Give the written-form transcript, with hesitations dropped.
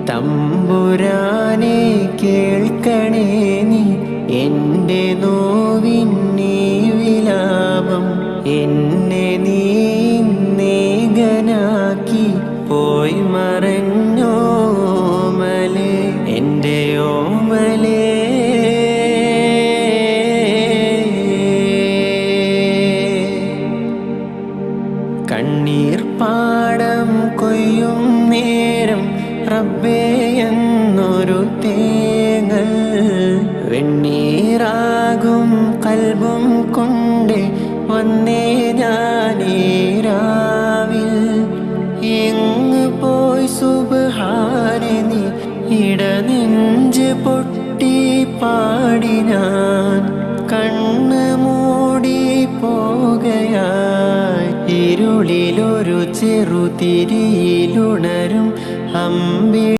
തമ്പുരാനെ കേൾക്കണേ നീ എൻ്റെ നോവിന്നീ വിലാപം. എന്നെ നീ നേകനാക്കി പോയി മറഞ്ഞോമലേ, എൻ്റെ ഓമലേ. കണ്ണീർ പാടം കൊയ്യും നേരം റബ്ബേ എന്നൊരു തേങ്ങൽ, വെണ്ണീറാകും കൽബും കൊണ്ട് വന്നേ ഞാനീരാവിൽ. എങ്ങ് പോയി സുബ്ഹാനെ നീ, ഇടനെഞ്ച് പൊട്ടി പാടി ഞാൻ. കണ്ണ് മൂടി പോകയായി ഇരുളിലൊരു ചെറുതിരിയിലുണരും അമ്പി.